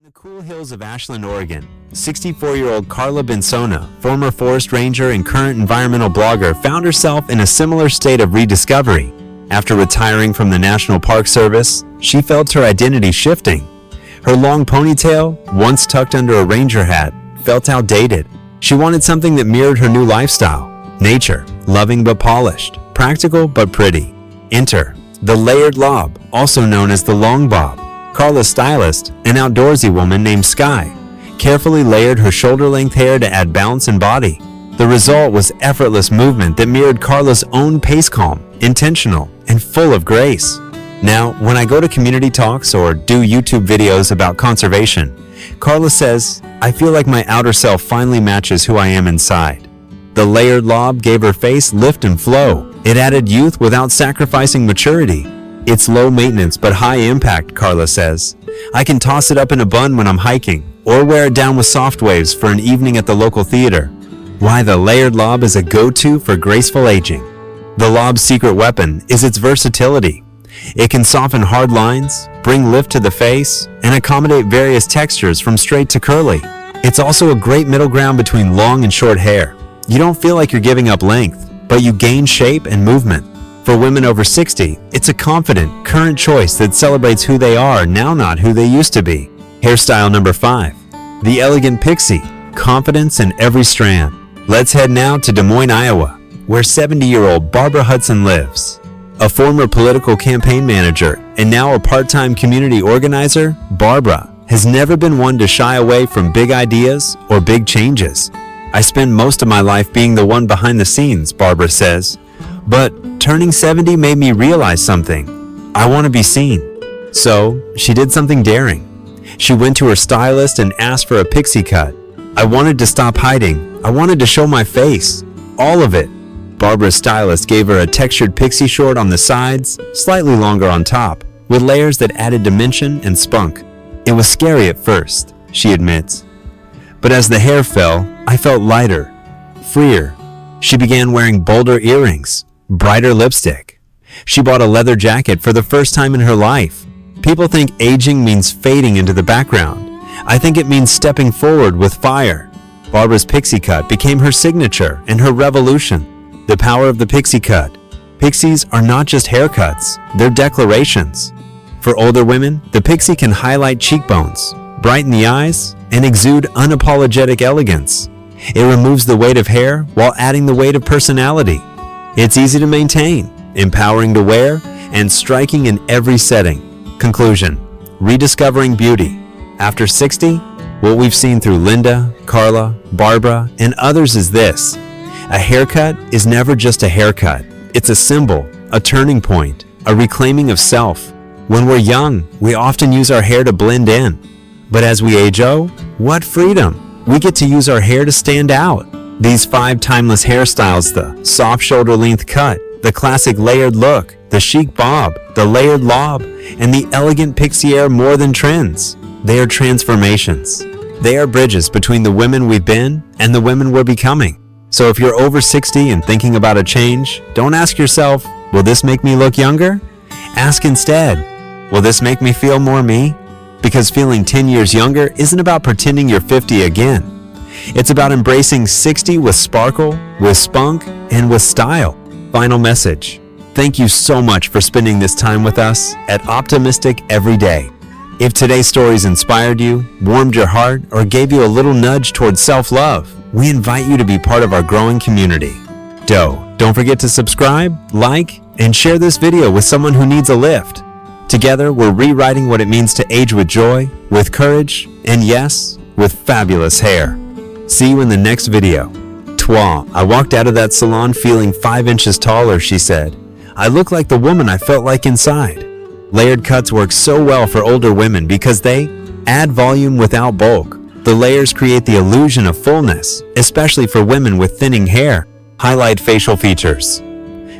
In the cool hills of Ashland, Oregon, 64-year-old Carla Bensona, former forest ranger and current environmental blogger, found herself in a similar state of rediscovery. After retiring from the National Park Service, she felt her identity shifting. Her long ponytail, once tucked under a ranger hat, felt outdated. She wanted something that mirrored her new lifestyle. Nature, loving but polished, practical but pretty. Enter the layered lob, also known as the long bob. Carla's stylist, an outdoorsy woman named Sky, carefully layered her shoulder-length hair to add balance and body. The result was effortless movement that mirrored Carla's own pace, calm, intentional, and full of grace. Now, when I go to community talks or do YouTube videos about conservation, Carla says, "I feel like my outer self finally matches who I am inside." The layered lob gave her face lift and flow. It added youth without sacrificing maturity. It's low maintenance but high impact, Carla says. I can toss it up in a bun when I'm hiking, or wear it down with soft waves for an evening at the local theater. Why the layered lob is a go-to for graceful aging. The lob's secret weapon is its versatility. It can soften hard lines, bring lift to the face, and accommodate various textures from straight to curly. It's also a great middle ground between long and short hair. You don't feel like you're giving up length, but you gain shape and movement. For women over 60, it's a confident, current choice that celebrates who they are now, not who they used to be. Hairstyle number 5. The elegant pixie. Confidence in every strand. Let's head now to Des Moines, Iowa, where 70-year-old Barbara Hudson lives. A former political campaign manager and now a part-time community organizer, Barbara has never been one to shy away from big ideas or big changes. I spend most of my life being the one behind the scenes, Barbara says. But turning 70 made me realize something. I want to be seen. So she did something daring. She went to her stylist and asked for a pixie cut. I wanted to stop hiding. I wanted to show my face. All of it. Barbara's stylist gave her a textured pixie short on the sides, slightly longer on top, with layers that added dimension and spunk. It was scary at first, she admits. But as the hair fell, I felt lighter, freer. She began wearing bolder earrings, brighter lipstick. She bought a leather jacket for the first time in her life. People think aging means fading into the background. I think it means stepping forward with fire. Barbara's pixie cut became her signature and her revolution. The power of the pixie cut. Pixies are not just haircuts, they're declarations. For older women, the pixie can highlight cheekbones, brighten the eyes, and exude unapologetic elegance. It removes the weight of hair while adding the weight of personality. It's easy to maintain, empowering to wear, and striking in every setting. Conclusion: rediscovering beauty. After 60, what we've seen through Linda, Carla, Barbara, and others is this. A haircut is never just a haircut. It's a symbol, a turning point, a reclaiming of self. When we're young, we often use our hair to blend in. But as we age, what freedom! We get to use our hair to stand out. These 5 timeless hairstyles, the soft shoulder-length cut, the classic layered look, the chic bob, the layered lob, and the elegant pixie are more than trends. They are transformations. They are bridges between the women we've been and the women we're becoming. So if you're over 60 and thinking about a change, don't ask yourself, will this make me look younger? Ask instead, will this make me feel more me? Because feeling 10 years younger isn't about pretending you're 50 again. It's about embracing 60 with sparkle, with spunk, and with style. Final message. Thank you so much for spending this time with us at Optimistic Every Day. If today's stories inspired you, warmed your heart, or gave you a little nudge towards self-love, we invite you to be part of our growing community. Don't forget to subscribe, like, and share this video with someone who needs a lift. Together, we're rewriting what it means to age with joy, with courage, and yes, with fabulous hair. See you in the next video. Twa, I walked out of that salon feeling 5 inches taller, she said. I look like the woman I felt like inside. Layered cuts work so well for older women because they add volume without bulk. The layers create the illusion of fullness, especially for women with thinning hair. Highlight facial features.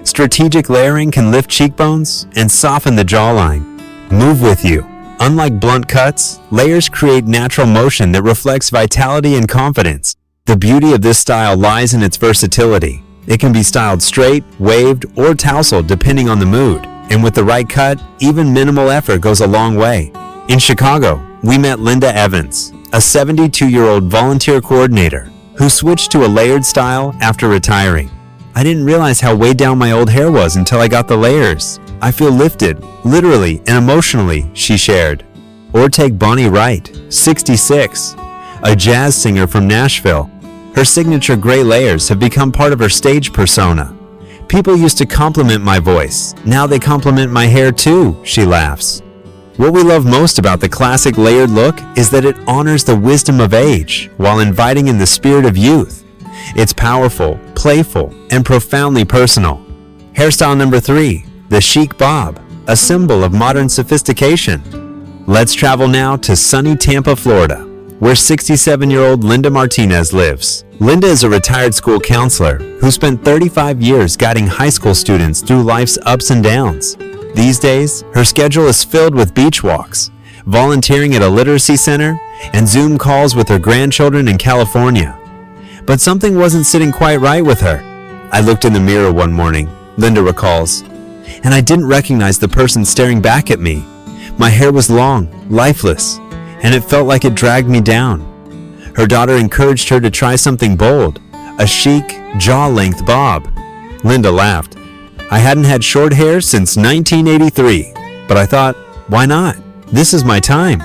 Strategic layering can lift cheekbones and soften the jawline. Move with you. Unlike blunt cuts, layers create natural motion that reflects vitality and confidence. The beauty of this style lies in its versatility. It can be styled straight, waved, or tousled depending on the mood. And with the right cut, even minimal effort goes a long way. In Chicago, we met Linda Evans, a 72-year-old volunteer coordinator who switched to a layered style after retiring. I didn't realize how weighed down my old hair was until I got the layers. I feel lifted, literally and emotionally, she shared. Or take Bonnie Wright, 66, a jazz singer from Nashville. Her signature gray layers have become part of her stage persona. People used to compliment my voice. Now they compliment my hair too, she laughs. What we love most about the classic layered look is that it honors the wisdom of age while inviting in the spirit of youth. It's powerful, playful, and profoundly personal. Hairstyle number 3, the chic bob, a symbol of modern sophistication. Let's travel now to sunny Tampa, Florida, where 67-year-old Linda Martinez lives. Linda is a retired school counselor who spent 35 years guiding high school students through life's ups and downs. These days, her schedule is filled with beach walks, volunteering at a literacy center, and Zoom calls with her grandchildren in California. But something wasn't sitting quite right with her. I looked in the mirror one morning, Linda recalls, and I didn't recognize the person staring back at me. My hair was long, lifeless, and it felt like it dragged me down. Her daughter encouraged her to try something bold, a chic, jaw-length bob. Linda laughed. I hadn't had short hair since 1983, but I thought, why not? This is my time.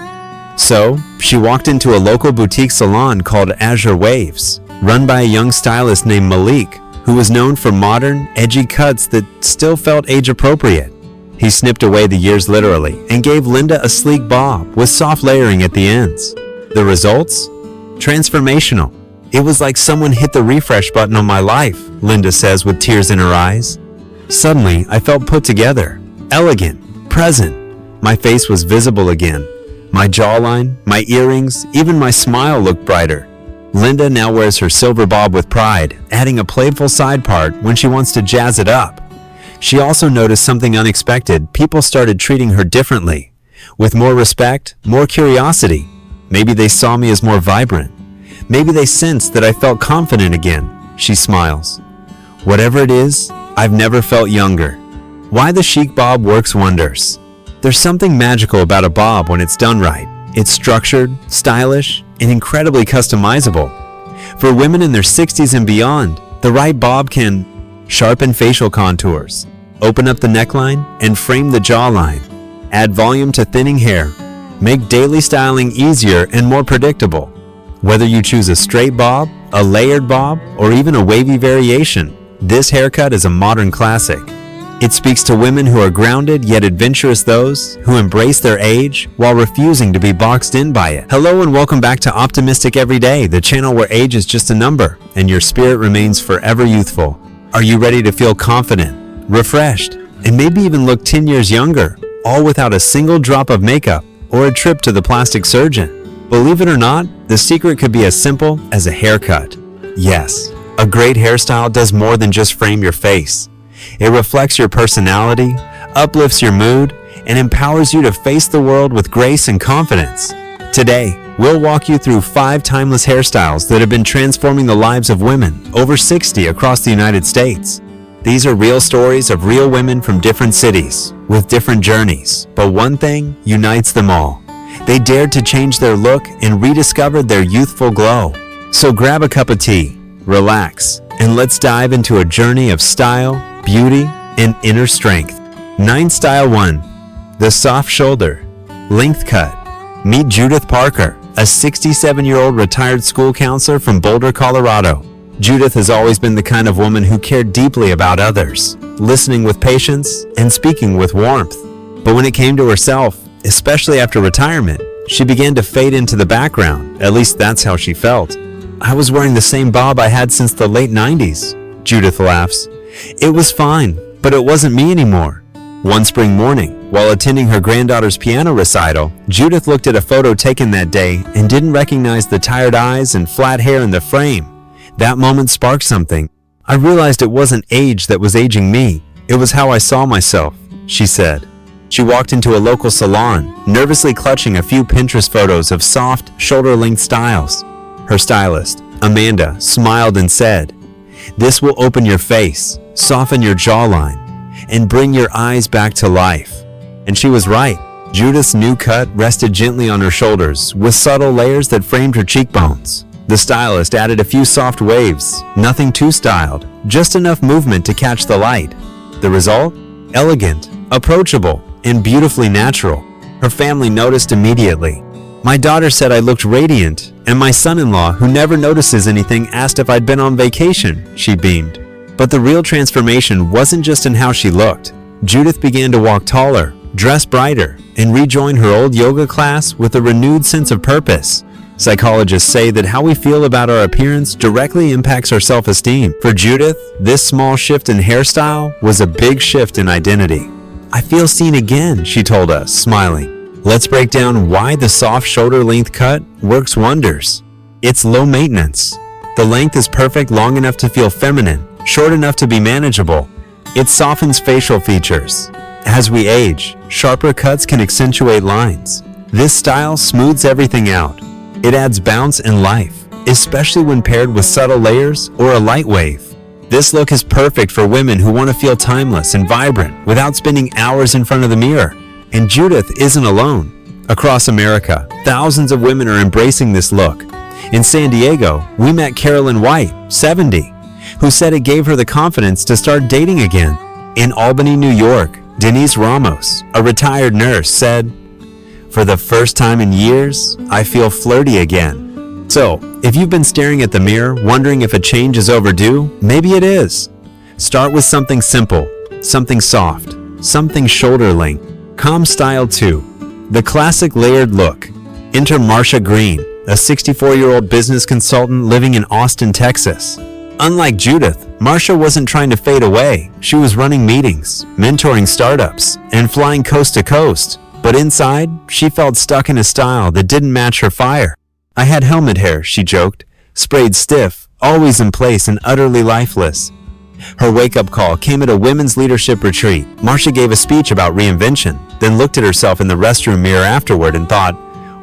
So, she walked into a local boutique salon called Azure Waves, run by a young stylist named Malik, who was known for modern, edgy cuts that still felt age-appropriate. He snipped away the years literally and gave Linda a sleek bob with soft layering at the ends. The results? Transformational. It was like someone hit the refresh button on my life, Linda says with tears in her eyes. Suddenly, I felt put together, elegant, present. My face was visible again. My jawline, my earrings, even my smile looked brighter. Linda now wears her silver bob with pride, adding a playful side part when she wants to jazz it up. She also noticed something unexpected. People started treating her differently, with more respect, more curiosity. Maybe they saw me as more vibrant. Maybe they sensed that I felt confident again, she smiles. Whatever it is, I've never felt younger. Why the chic bob works wonders. There's something magical about a bob when it's done right. It's structured, stylish, and incredibly customizable. For women in their 60s and beyond, the right bob can sharpen facial contours, open up the neckline, and frame the jawline, add volume to thinning hair, make daily styling easier and more predictable. Whether you choose a straight bob, a layered bob, or even a wavy variation, this haircut is a modern classic. It speaks to women who are grounded yet adventurous, those who embrace their age while refusing to be boxed in by it. Hello and welcome back to Optimistic Everyday, the channel where age is just a number and your spirit remains forever youthful. Are you ready to feel confident, refreshed, and maybe even look 10 years younger, all without a single drop of makeup or a trip to the plastic surgeon? Believe it or not, the secret could be as simple as a haircut. Yes, a great hairstyle does more than just frame your face. It reflects your personality, uplifts your mood, and empowers you to face the world with grace and confidence. Today, we'll walk you through 5 timeless hairstyles that have been transforming the lives of women over 60 across the United States. These are real stories of real women from different cities, with different journeys, but one thing unites them all. They dared to change their look and rediscovered their youthful glow. So grab a cup of tea, relax, and let's dive into a journey of style, beauty, and inner strength. 9 Style 1. The Soft Shoulder. Length Cut. Meet Judith Parker, a 67-year-old retired school counselor from Boulder, Colorado. Judith has always been the kind of woman who cared deeply about others, listening with patience and speaking with warmth. But when it came to herself, especially after retirement, she began to fade into the background. At least that's how she felt. I was wearing the same bob I had since the late 90s, Judith laughs. It was fine, but it wasn't me anymore. One spring morning, while attending her granddaughter's piano recital, Judith looked at a photo taken that day and didn't recognize the tired eyes and flat hair in the frame. That moment sparked something. I realized it wasn't age that was aging me. It was how I saw myself, she said. She walked into a local salon, nervously clutching a few Pinterest photos of soft, shoulder-length styles. Her stylist, Amanda, smiled and said, "This will open your face, soften your jawline, and bring your eyes back to life." And she was right. Judith's new cut rested gently on her shoulders, with subtle layers that framed her cheekbones. The stylist added a few soft waves, nothing too styled, just enough movement to catch the light. The result? Elegant, approachable, and beautifully natural. Her family noticed immediately. My daughter said I looked radiant, and my son-in-law, who never notices anything, asked if I'd been on vacation, she beamed. But the real transformation wasn't just in how she looked. Judith began to walk taller, dress brighter, and rejoin her old yoga class with a renewed sense of purpose. Psychologists say that how we feel about our appearance directly impacts our self-esteem. For Judith, this small shift in hairstyle was a big shift in identity. I feel seen again, she told us, smiling. Let's break down why the soft shoulder-length cut works wonders. It's low maintenance. The length is perfect, long enough to feel feminine, short enough to be manageable. It softens facial features. As we age, sharper cuts can accentuate lines. This style smooths everything out. It adds bounce and life, especially when paired with subtle layers or a light wave. This look is perfect for women who want to feel timeless and vibrant without spending hours in front of the mirror. And Judith isn't alone. Across America, thousands of women are embracing this look. In San Diego, we met Carolyn White, 70, who said it gave her the confidence to start dating again. In Albany, New York, Denise Ramos, a retired nurse, said, "For the first time in years, I feel flirty again." So, if you've been staring at the mirror, wondering if a change is overdue, maybe it is. Start with something simple, something soft, something shoulder-length. Calm style 2. The classic layered look. Enter Marsha Green, a 64-year-old business consultant living in Austin, Texas. Unlike Judith, Marsha wasn't trying to fade away. She was running meetings, mentoring startups, and flying coast to coast. But inside, she felt stuck in a style that didn't match her fire. I had helmet hair, she joked, sprayed stiff, always in place and utterly lifeless. Her wake-up call came at a women's leadership retreat. Marsha gave a speech about reinvention, then looked at herself in the restroom mirror afterward and thought,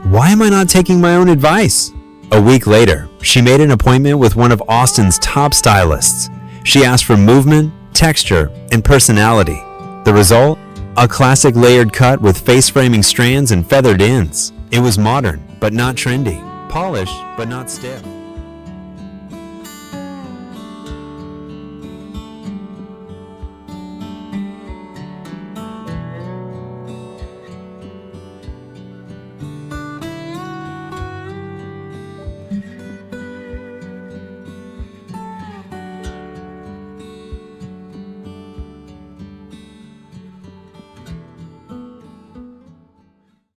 "Why am I not taking my own advice?" A week later, she made an appointment with one of Austin's top stylists. She asked for movement, texture, and personality. The result? A classic layered cut with face-framing strands and feathered ends. It was modern, but not trendy. Polished, but not stiff.